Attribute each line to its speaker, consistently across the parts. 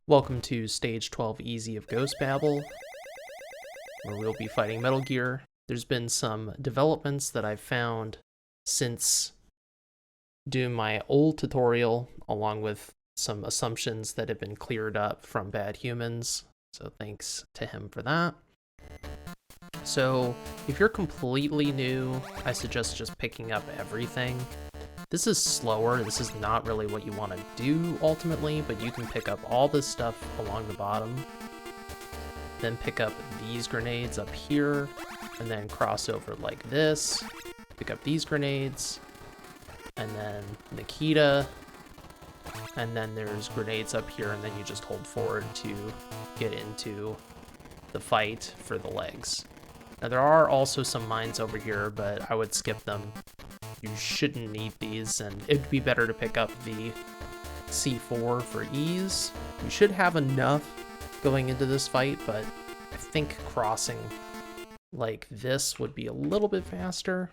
Speaker 1: Welcome to Stage 12 Easy of Ghost Babel, where we'll be fighting Metal Gear. There's been some developments that I've found since doing my old tutorial, along with some assumptions that have been cleared up from Bad Humans, so thanks to him for that. So, if you're completely new, I suggest just picking up everything. This is slower, this is not really what you want to do ultimately, but you can pick up all this stuff along the bottom, then pick up these grenades up here, and then cross over like this, pick up these grenades, and then Nikita, and then there's grenades up here, and then you just hold forward to get into the fight for the legs. Now there are also some mines over here, but I would skip them. You shouldn't need these, and it'd be better to pick up the C4 for ease. You should have enough going into this fight, but I think crossing like this would be a little bit faster.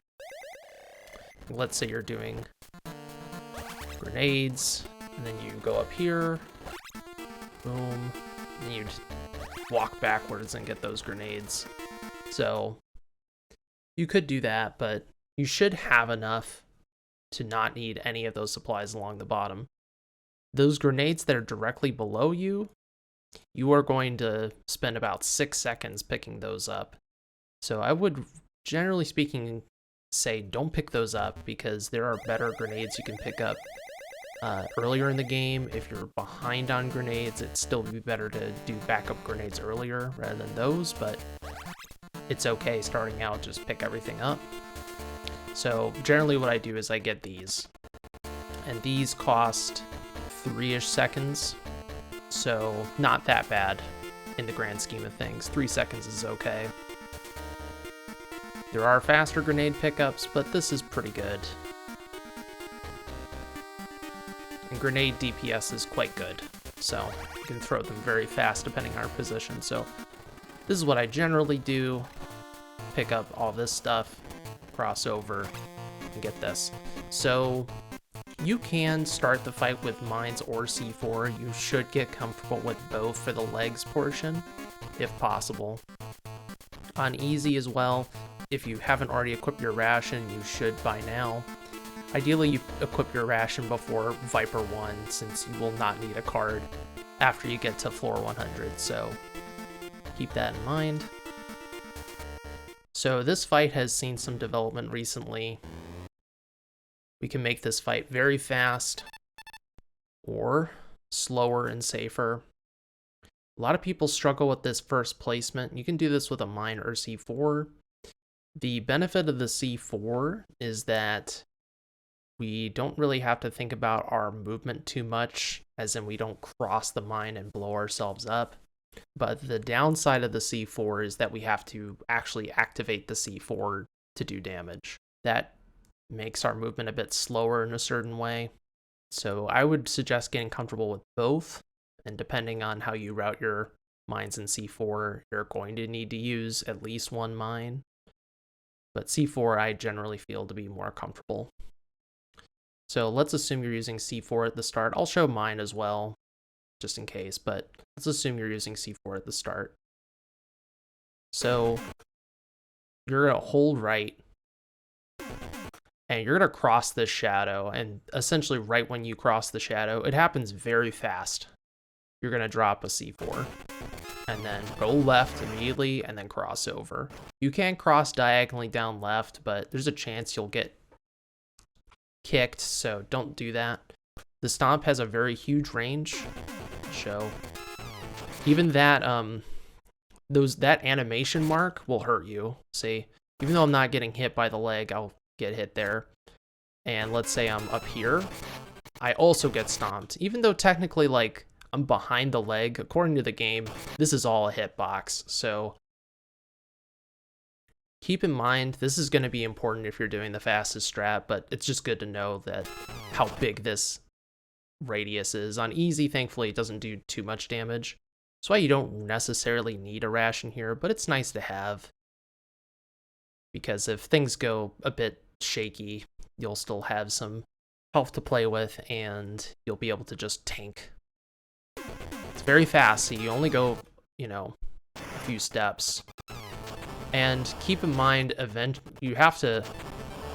Speaker 1: Let's say you're doing grenades, and then you go up here, boom, and you walk backwards and get those grenades. So you could do that, but you should have enough to not need any of those supplies along the bottom. Those grenades that are directly below you, you are going to spend about 6 seconds picking those up. So I would, generally speaking, say don't pick those up, because there are better grenades you can pick up earlier in the game. If you're behind on grenades, it'd still be better to do backup grenades earlier rather than those, but it's okay starting out, just pick everything up. So generally what I do is I get these, and these cost 3-ish seconds, so not that bad in the grand scheme of things. 3 seconds is okay. There are faster grenade pickups, but this is pretty good. And grenade DPS is quite good, so you can throw them very fast depending on our position. So this is what I generally do. Pick up all this stuff, cross over, and get this. So you can start the fight with mines or C4. You should get comfortable with both for the legs portion, if possible. On easy as well, if you haven't already equipped your ration, you should by now. Ideally, you equip your ration before Viper 1, since you will not need a card after you get to floor 100, so keep that in mind. So this fight has seen some development recently. We can make this fight very fast or slower and safer. A lot of people struggle with this first placement. You can do this with a mine or C4. The benefit of the C4 is that we don't really have to think about our movement too much, as in we don't cross the mine and blow ourselves up. But the downside of the C4 is that we have to actually activate the C4 to do damage. That makes our movement a bit slower in a certain way. So I would suggest getting comfortable with both, and depending on how you route your mines in C4, you're going to need to use at least one mine. But C4 I generally feel to be more comfortable. So let's assume you're using C4 at the start. I'll show mine as well, just in case, but let's assume you're using C4 at the start. So you're gonna hold right, and you're gonna cross this shadow, and essentially right when you cross the shadow, it happens very fast. You're gonna drop a C4, and then go left immediately, and then cross over. You can cross diagonally down left, but there's a chance you'll get kicked, so don't do that. The stomp has a very huge range. Show even that that animation mark will hurt you. See, even though I'm not getting hit by the leg, I'll get hit there. And let's say I'm up here, I also get stomped, even though technically like I'm behind the leg. According to the game, this is all a hitbox, so keep in mind this is going to be important if you're doing the fastest strat, but it's just good to know that how big this radius is. On easy, thankfully, it doesn't do too much damage. That's why you don't necessarily need a ration here, but it's nice to have, because if things go a bit shaky, you'll still have some health to play with, and you'll be able to just tank. It's very fast, so you only go, you know, a few steps. And keep in mind, you have to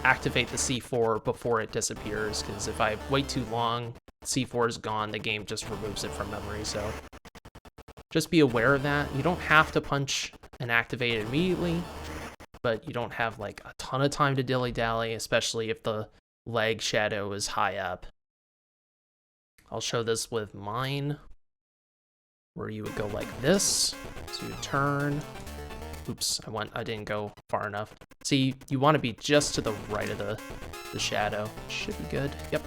Speaker 1: activate the C4 before it disappears, because if I wait too long, C4 is gone, the game just removes it from memory, so just be aware of that. You don't have to punch and activate it immediately, but you don't have like a ton of time to dilly-dally, especially if the leg shadow is high up. I'll show this with mine, where you would go like this, so you turn. Oops, I didn't go far enough. See, you want to be just to the right of the shadow. Should be good, yep.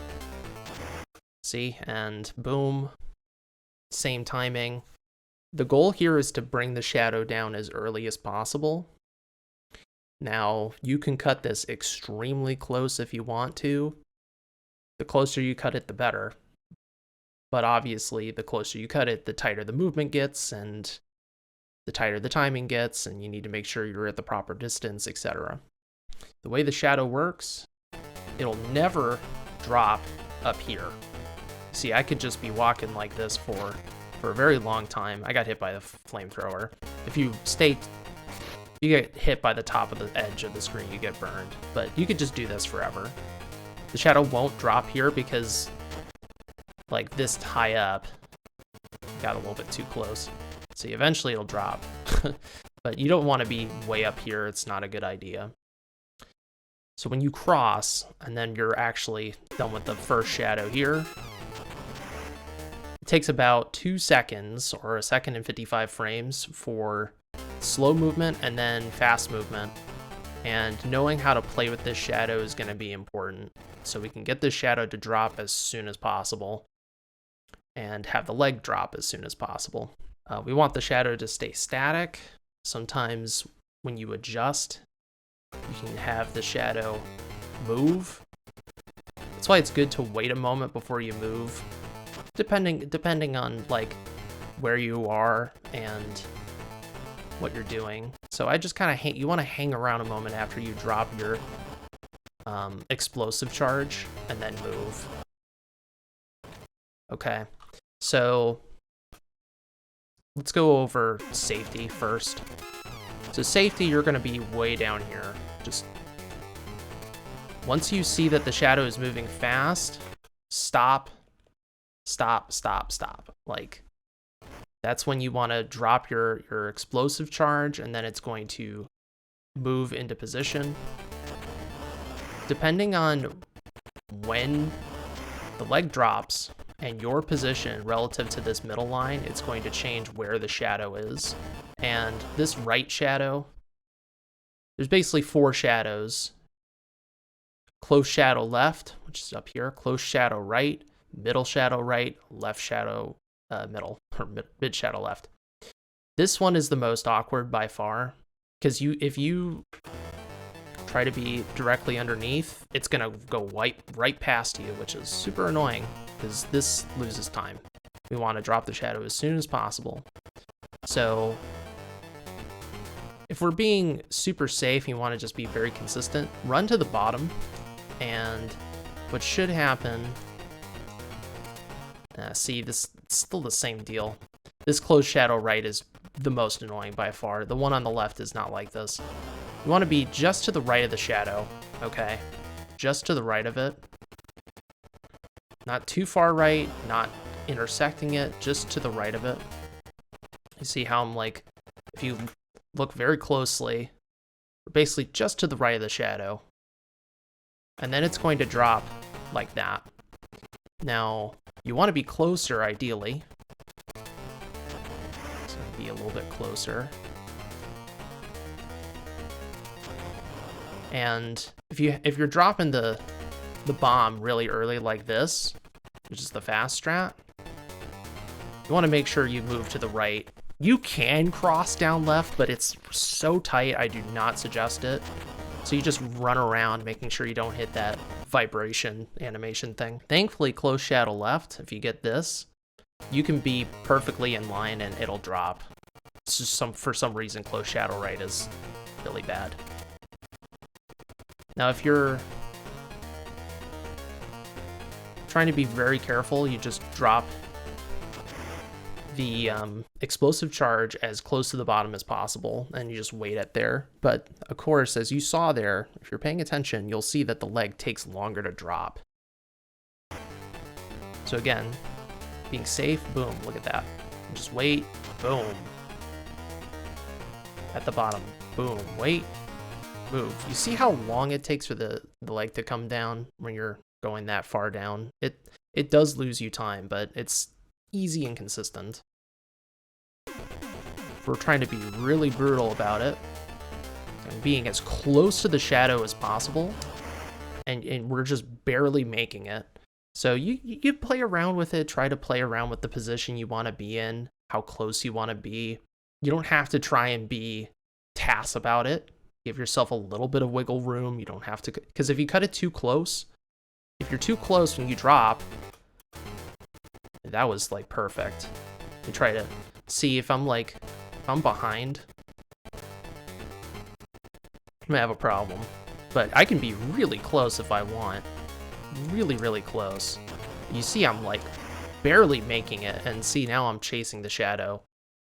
Speaker 1: See, and boom, same timing. The goal here is to bring the shadow down as early as possible. Now, you can cut this extremely close if you want to. The closer you cut it, the better. But obviously, the closer you cut it, the tighter the movement gets, and the tighter the timing gets, and you need to make sure you're at the proper distance, etc. The way the shadow works, it'll never drop up here. See, I could just be walking like this for a very long time. I got hit by the flamethrower. If you get hit by the top of the edge of the screen, you get burned. But you could just do this forever. The shadow won't drop here because, like, this high up, got a little bit too close. See, eventually it'll drop. But you don't want to be way up here. It's not a good idea. So when you cross, and then you're actually done with the first shadow here, it takes about 2 seconds, or 1 and 55 frames, for slow movement and then fast movement. And knowing how to play with this shadow is going to be important. So we can get this shadow to drop as soon as possible, and have the leg drop as soon as possible. We want the shadow to stay static. Sometimes when you adjust, you can have the shadow move. That's why it's good to wait a moment before you move, depending on like where you are and what you're doing. So I just kind of you want to hang around a moment after you drop your explosive charge and then move. Okay, so let's go over safety first. So safety, you're going to be way down here. Just once you see that the shadow is moving fast, stop. Like, that's when you want to drop your explosive charge, and then it's going to move into position. Depending on when the leg drops and your position relative to this middle line, it's going to change where the shadow is. And this right shadow, there's basically 4 shadows. Close shadow left, which is up here, close shadow right, middle shadow right, left shadow middle, or mid shadow left. This one is the most awkward by far, because if you try to be directly underneath, it's gonna go right past you, which is super annoying, because this loses time. We want to drop the shadow as soon as possible. So if we're being super safe, you want to just be very consistent, run to the bottom, and what should happen, see, this it's still the same deal. This closed shadow right is the most annoying by far. The one on the left is not like this. You want to be just to the right of the shadow, okay? Just to the right of it. Not too far right, not intersecting it, just to the right of it. You see how I'm like, if you look very closely, we're basically just to the right of the shadow. And then it's going to drop like that. Now, you want to be closer, ideally. So be a little bit closer. And if you're dropping the bomb really early like this, which is the fast strat, you want to make sure you move to the right. You can cross down left, but it's so tight, I do not suggest it. So you just run around, making sure you don't hit that vibration animation thing. Thankfully, close shadow left, if you get this, you can be perfectly in line and it'll drop. It's just for some reason, close shadow right is really bad. Now, if you're trying to be very careful, you just drop the explosive charge as close to the bottom as possible, and you just wait it there. But of course, as you saw there, if you're paying attention, you'll see that the leg takes longer to drop. So again, being safe, boom, look at that. Just wait, boom. At the bottom, boom, wait, move. You see how long it takes for the leg to come down when you're going that far down? It does lose you time, but it's easy and consistent. We're trying to be really brutal about it and being as close to the shadow as possible, and we're just barely making it. So you play around with it, try to play around with the position you want to be in, how close you want to be. You don't have to try and be TAS about it. Give yourself a little bit of wiggle room. You don't have to, because if you cut it too close, if you're too close when you drop, that was like perfect. You try to see if I'm behind, I'm gonna have a problem. But I can be really close if I want. Really, really close. You see I'm like barely making it, and see now I'm chasing the shadow.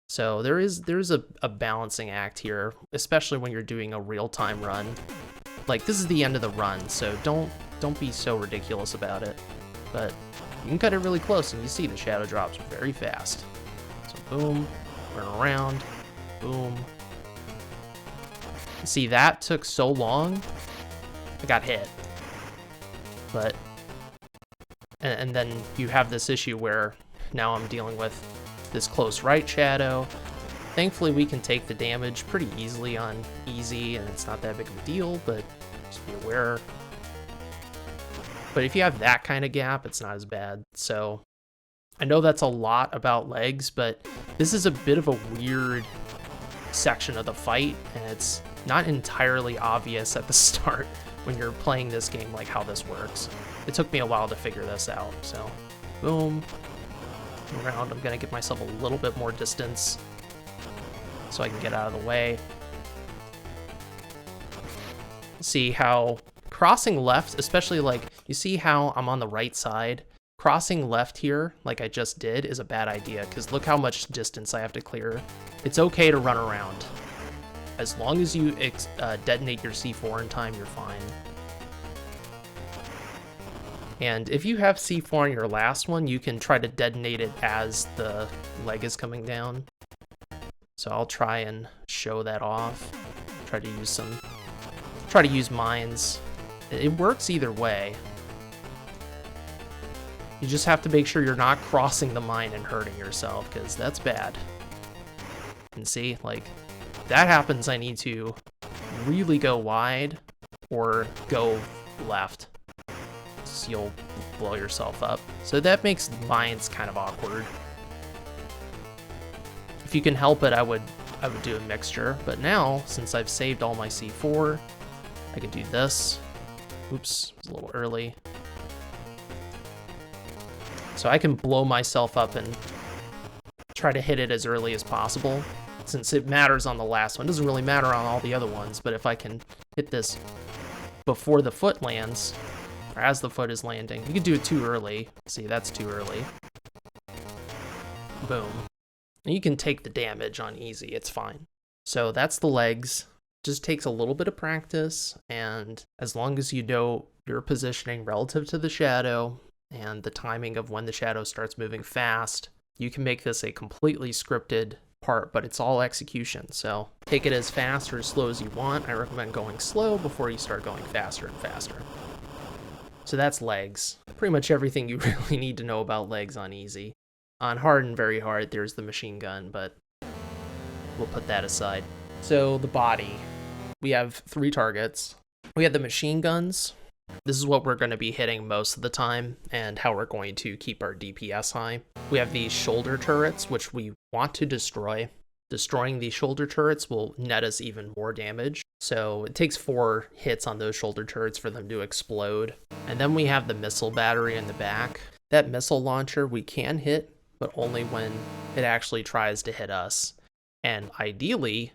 Speaker 1: So there's a balancing act here, especially when you're doing a real-time run. Like, this is the end of the run, so don't be so ridiculous about it. But you can cut it really close, and you see the shadow drops very fast. So boom, turn around, boom. See, that took so long, I got hit. But, and then you have this issue where now I'm dealing with this close right shadow. Thankfully, we can take the damage pretty easily on easy, and it's not that big of a deal, but just be aware. But if you have that kind of gap, it's not as bad. So I know that's a lot about legs, but this is a bit of a weird section of the fight, and it's not entirely obvious at the start when you're playing this game, like how this works. It took me a while to figure this out. So boom, around. I'm gonna give myself a little bit more distance so I can get out of the way. See how crossing left, especially like, you see how I'm on the right side? Crossing left here, like I just did, is a bad idea, because look how much distance I have to clear. It's okay to run around. As long as you detonate your C4 in time, you're fine. And if you have C4 on your last one, you can try to detonate it as the leg is coming down. So I'll try and show that off. Try to use mines. It works either way. You just have to make sure you're not crossing the mine and hurting yourself, because that's bad. And see, like, that happens, I need to really go wide or go left. So you'll blow yourself up. So that makes mines kind of awkward. If you can help it, I would do a mixture. But now, since I've saved all my C4, I can do this. Oops, it was a little early. So I can blow myself up and try to hit it as early as possible, since it matters on the last one. It doesn't really matter on all the other ones, but if I can hit this before the foot lands, or as the foot is landing, you can do it too early. See, that's too early. Boom. And you can take the damage on easy, it's fine. So that's the legs. Just takes a little bit of practice, and as long as you know your positioning relative to the shadow and the timing of when the shadow starts moving fast, you can make this a completely scripted part, but it's all execution. So take it as fast or as slow as you want. I recommend going slow before you start going faster and faster. So that's legs. Pretty much everything you really need to know about legs on easy. On hard and very hard, there's the machine gun, but we'll put that aside. So the body, we have 3 targets. We have the machine guns. This is what we're going to be hitting most of the time, and how we're going to keep our DPS high. We have these shoulder turrets, which we want to destroy. Destroying these shoulder turrets will net us even more damage. So it takes 4 hits on those shoulder turrets for them to explode. And then we have the missile battery in the back. That missile launcher we can hit, but only when it actually tries to hit us. And ideally,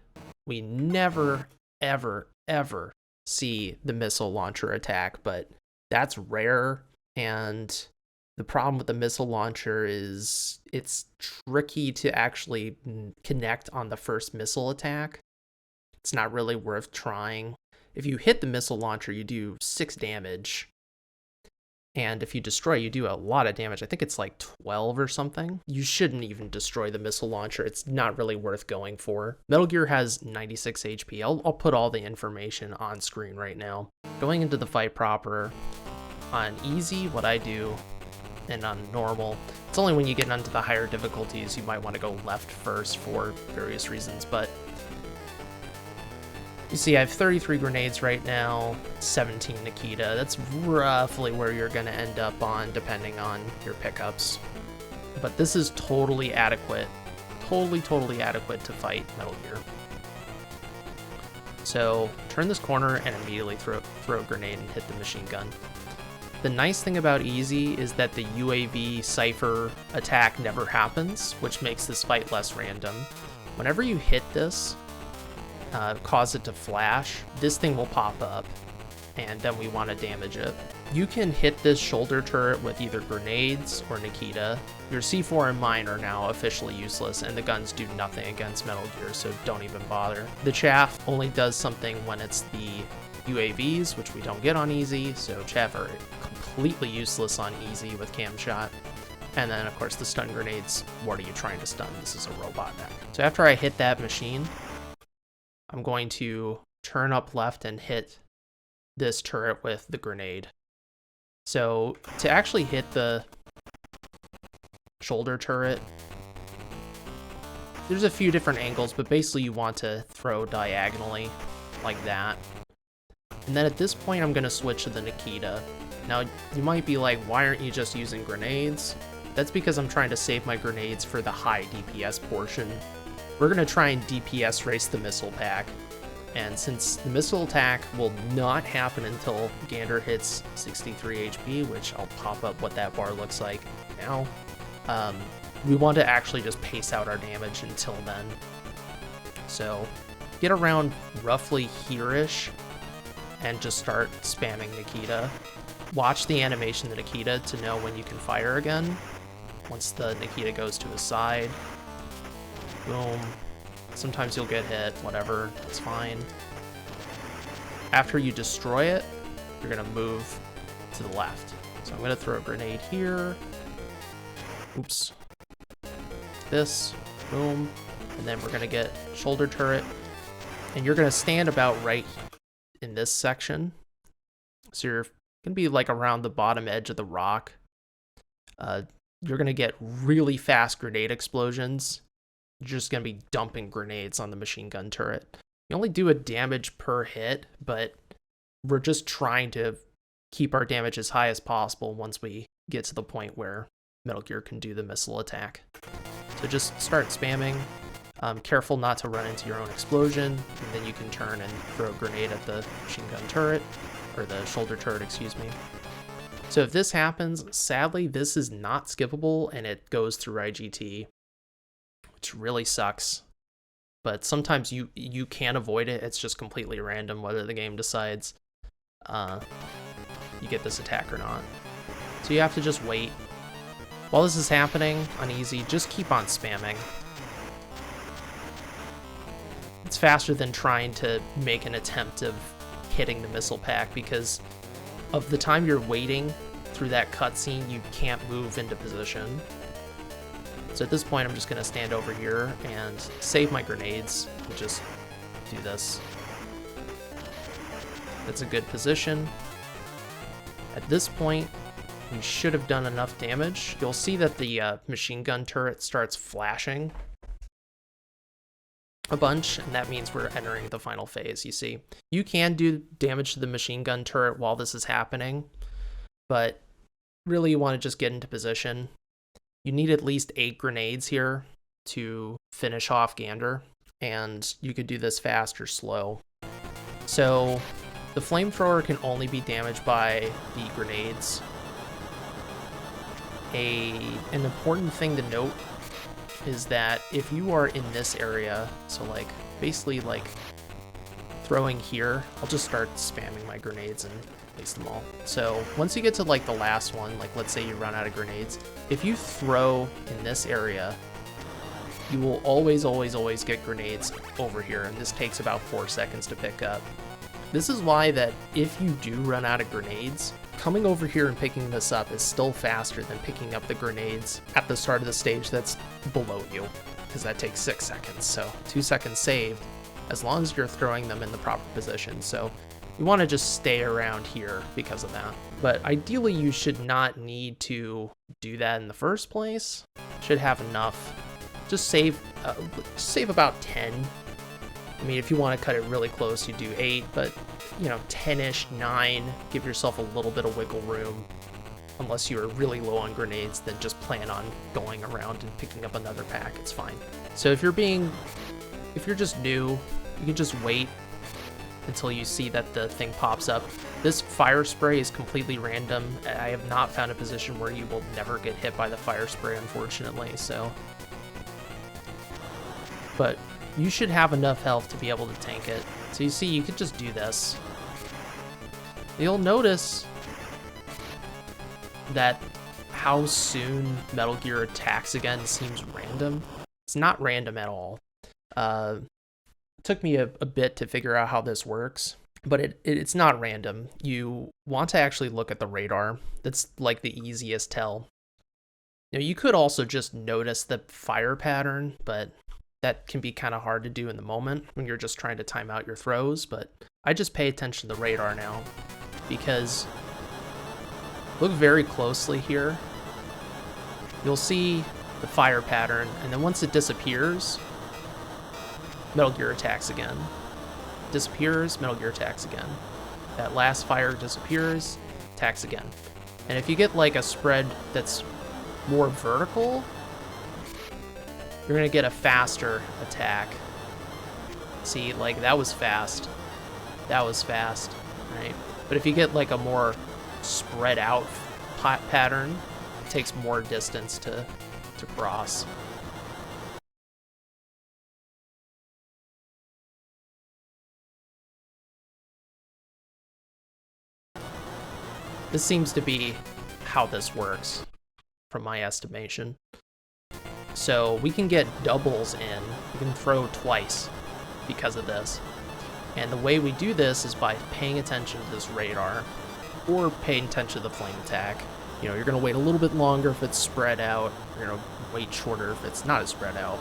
Speaker 1: we never, ever, ever see the missile launcher attack, but that's rare, and The problem with the missile launcher is it's tricky to actually connect on the first missile attack. It's not really worth trying. If you hit the missile launcher, you do 6 damage. And if you destroy, you do a lot of damage. I think it's like 12 or something. You shouldn't even destroy the missile launcher. It's not really worth going for. Metal Gear has 96 HP. I'll put all the information on screen right now. Going into the fight proper, on easy, what I do, and on normal, it's only when you get into the higher difficulties you might want to go left first for various reasons, but you see I have 33 grenades right now, 17 Nikita. That's roughly where you're going to end up on depending on your pickups. But this is totally adequate. Totally adequate to fight Metal Gear. So turn this corner and immediately throw a grenade and hit the machine gun. The nice thing about easy is that the UAV Cypher attack never happens, which makes this fight less random. Whenever you hit this, cause it to flash, this thing will pop up, and then we want to damage it. You can hit this shoulder turret with either grenades or Nikita. Your C4 and mine are now officially useless, and the guns do nothing against Metal Gear, so don't even bother. The chaff only does something when it's the UAVs, which we don't get on easy, so chaff are completely useless on easy with cam shot. And then of course the stun grenades, what are you trying to stun? This is a robot mech. So after I hit that machine, I'm going to turn up left and hit this turret with the grenade. So to actually hit the shoulder turret, there's a few different angles, but basically you want to throw diagonally like that. And then at this point I'm going to switch to the Nikita. Now you might be like, why aren't you just using grenades? That's because I'm trying to save my grenades for the high DPS portion. We're going to try and DPS race the missile pack. And since the missile attack will not happen until Gander hits 63 HP, which I'll pop up what that bar looks like now, we want to actually just pace out our damage until then. So get around roughly here-ish and just start spamming Nikita. Watch the animation of Nikita to know when you can fire again. Once the Nikita goes to his side, boom. Sometimes you'll get hit, whatever, it's fine. After you destroy it, you're gonna move to the left. So I'm gonna throw a grenade here. Oops. This, boom. And then we're gonna get shoulder turret. And you're gonna stand about right in this section. So you're gonna be like around the bottom edge of the rock. You're gonna get really fast grenade explosions. You're just gonna be dumping grenades on the machine gun turret. You only do a damage per hit, but we're just trying to keep our damage as high as possible once we get to the point where Metal Gear can do the missile attack. So just start spamming. Careful not to run into your own explosion, and then you can turn and throw a grenade at the machine gun turret, or the shoulder turret, excuse me. So if this happens, sadly, this is not skippable, and it goes through IGT, which really sucks. But sometimes you can avoid it. It's just completely random whether the game decides you get this attack or not. So you have to just wait. While this is happening on easy, just keep on spamming. It's faster than trying to make an attempt of hitting the missile pack, because of the time you're waiting through that cutscene, you can't move into position. So at this point, I'm just going to stand over here and save my grenades and just do this. That's a good position. At this point, we should have done enough damage. You'll see that the machine gun turret starts flashing a bunch, and that means we're entering the final phase. You see, you can do damage to the machine gun turret while this is happening, but really you want to just get into position. You need at least 8 grenades here to finish off Gander, and you could do this fast or slow. So the flamethrower can only be damaged by the grenades. An important thing to note is that if you are in this area, so like basically like throwing here, I'll just start spamming my grenades and waste them all. So once you get to like the last one, like let's say you run out of grenades, if you throw in this area, you will always get grenades over here, and this takes about 4 seconds to pick up. This is why that if you do run out of grenades, coming over here and picking this up is still faster than picking up the grenades at the start of the stage that's below you, because that takes 6 seconds. So 2 seconds saved, as long as you're throwing them in the proper position. So you want to just stay around here because of that. But ideally, you should not need to do that in the first place. Should have enough. Just save about 10. I mean, if you want to cut it really close, you do 8, but you know, 10-ish, 9. Give yourself a little bit of wiggle room. Unless you are really low on grenades, then just plan on going around and picking up another pack. It's fine. So if you're just new, you can just wait until you see that the thing pops up. This fire spray is completely random. I have not found a position where you will never get hit by the fire spray, unfortunately, so. But you should have enough health to be able to tank it. So you see, you could just do this. You'll notice that how soon Metal Gear attacks again seems random. It's not random at all. It took me a bit to figure out how this works, but it's not random. You want to actually look at the radar. That's like the easiest tell. Now, you could also just notice the fire pattern, but that can be kind of hard to do in the moment when you're just trying to time out your throws. But I just pay attention to the radar now, because look very closely here. You'll see the fire pattern, and then once it disappears, Metal Gear attacks again. Disappears, Metal Gear attacks again. That last fire disappears, attacks again. And if you get like a spread that's more vertical, you're gonna get a faster attack. See, like that was fast. That was fast, right? But if you get like a more spread out pattern, it takes more distance to cross. This seems to be how this works, from my estimation. So we can get doubles in, we can throw twice because of this. And the way we do this is by paying attention to this radar, or paying attention to the flame attack. You know, you're gonna wait a little bit longer if it's spread out, you're gonna wait shorter if it's not as spread out.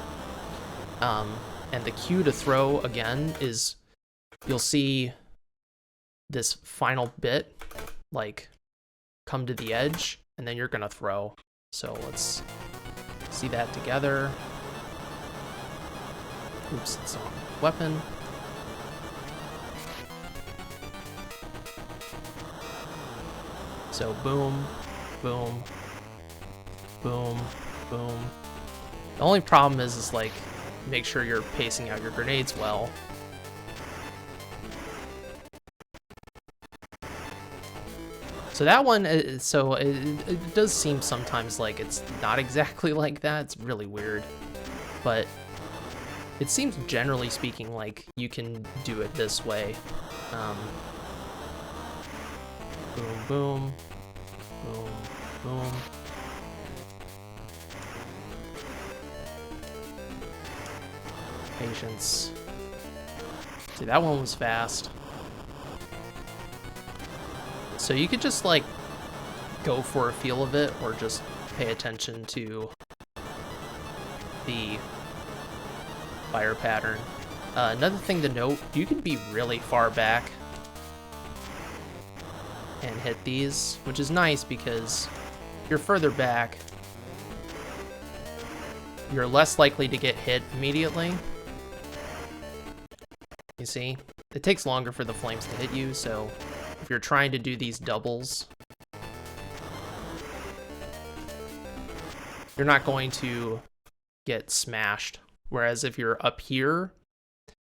Speaker 1: And the cue to throw, again, is you'll see this final bit, like, come to the edge, and then you're gonna throw. So let's see that together. Oops, it's on weapon. So boom, boom, boom, boom. The only problem is like, make sure you're pacing out your grenades well. So that one, it does seem sometimes like it's not exactly like that. It's really weird. But it seems, generally speaking, like you can do it this way. Boom, boom, boom, boom. Patience. See, that one was fast. So you could just like go for a feel of it, or just pay attention to the fire pattern. Another thing to note, you can be really far back and hit these, which is nice because if you're further back, you're less likely to get hit immediately. You see? It takes longer for the flames to hit you, so if you're trying to do these doubles, you're not going to get smashed. Whereas if you're up here,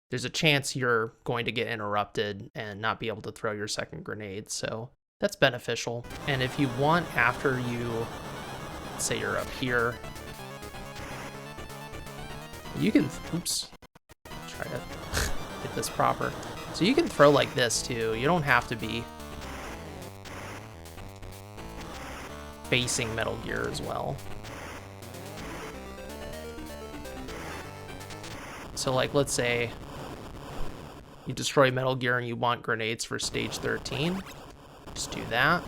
Speaker 1: there's a chance you're going to get interrupted and not be able to throw your second grenade, so that's beneficial. And if you want, after you, say you're up here, you can, oops, try to get this proper. So you can throw like this too. You don't have to be facing Metal Gear as well. So like, let's say you destroy Metal Gear and you want grenades for stage 13. Just do that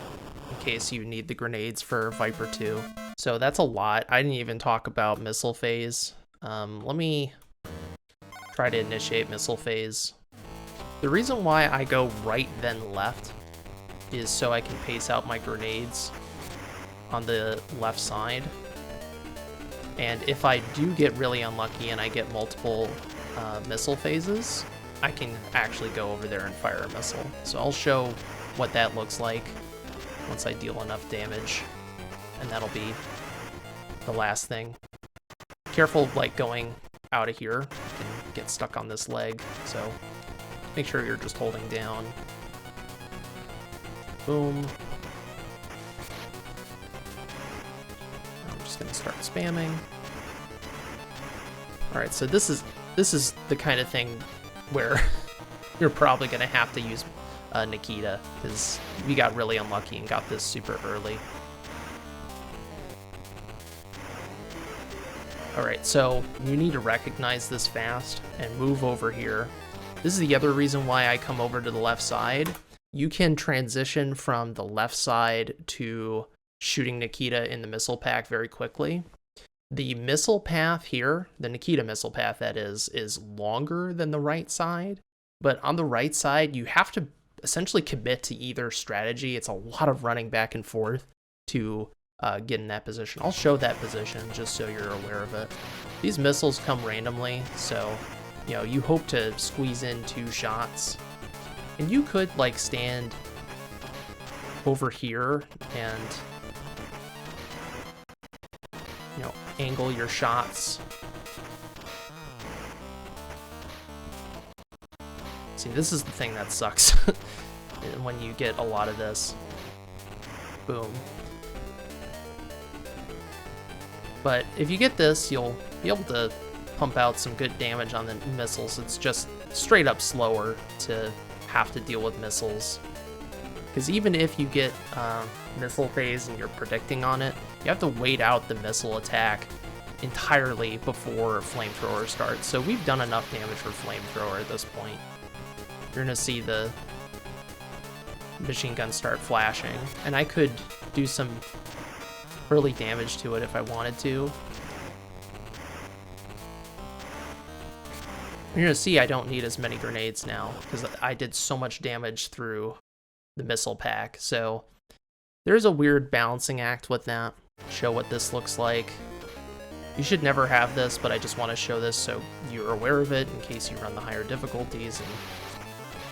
Speaker 1: in case you need the grenades for Viper 2. So that's a lot. I didn't even talk about missile phase. Let me try to initiate missile phase. The reason why I go right then left is so I can pace out my grenades on the left side. And if I do get really unlucky and I get multiple missile phases, I can actually go over there and fire a missile. So I'll show what that looks like once I deal enough damage, and that'll be the last thing. Careful like going out of here, you can get stuck on this leg, so make sure you're just holding down. Boom. I'm just gonna start spamming. All right, so this is the kind of thing where you're probably gonna have to use Nikita, because we got really unlucky and got this super early. Alright, so you need to recognize this fast and move over here. This is the other reason why I come over to the left side. You can transition from the left side to shooting Nikita in the missile pack very quickly. The missile path here, the Nikita missile path that is longer than the right side, but on the right side, you have to essentially commit to either strategy. It's a lot of running back and forth to get in that position. I'll show that position just so you're aware of it. These missiles come randomly, so you know, you hope to squeeze in 2 shots. And you could like stand over here and, you know, angle your shots. See, this is the thing that sucks when you get a lot of this. Boom. But if you get this, you'll be able to pump out some good damage on the missiles. It's just straight up slower to have to deal with missiles. Because even if you get missile phase and you're predicting on it, you have to wait out the missile attack entirely before Flamethrower starts. So we've done enough damage for Flamethrower at this point. You're gonna see the machine gun start flashing, and I could do some early damage to it if I wanted to. You're gonna see I don't need as many grenades now because I did so much damage through the missile pack. So there's a weird balancing act with that. Show what this looks like. You should never have this, but I just want to show this so you're aware of it in case you run the higher difficulties and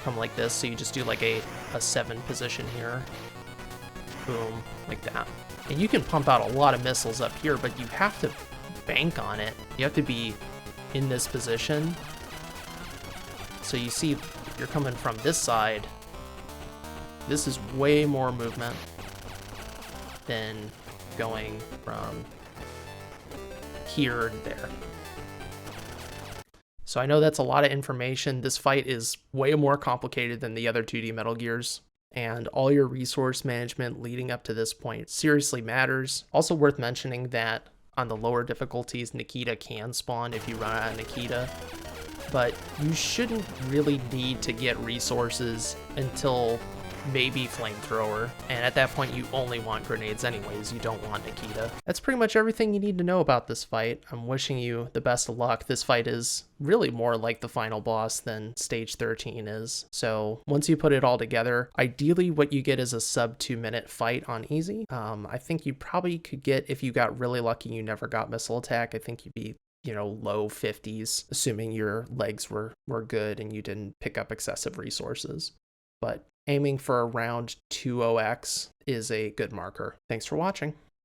Speaker 1: come like this. So you just do like a 7 position here. Boom, like that. And you can pump out a lot of missiles up here, but you have to bank on it. You have to be in this position. So you see, you're coming from this side. This is way more movement than going from here to there. So I know that's a lot of information. This fight is way more complicated than the other 2D Metal Gears, and all your resource management leading up to this point seriously matters. Also worth mentioning that on the lower difficulties, Nikita can spawn if you run out of Nikita, but you shouldn't really need to get resources until maybe Flamethrower, and at that point you only want grenades anyways, you don't want Nikita. That's pretty much everything you need to know about this fight. I'm wishing you the best of luck. This fight is really more like the final boss than stage 13 is. So once you put it all together, ideally what you get is a sub 2-minute fight on easy. I think you probably could get, if you got really lucky you never got missile attack, I think you'd be, you know, low 50s, assuming your legs were good and you didn't pick up excessive resources. But aiming for around 2.0x is a good marker. Thanks for watching.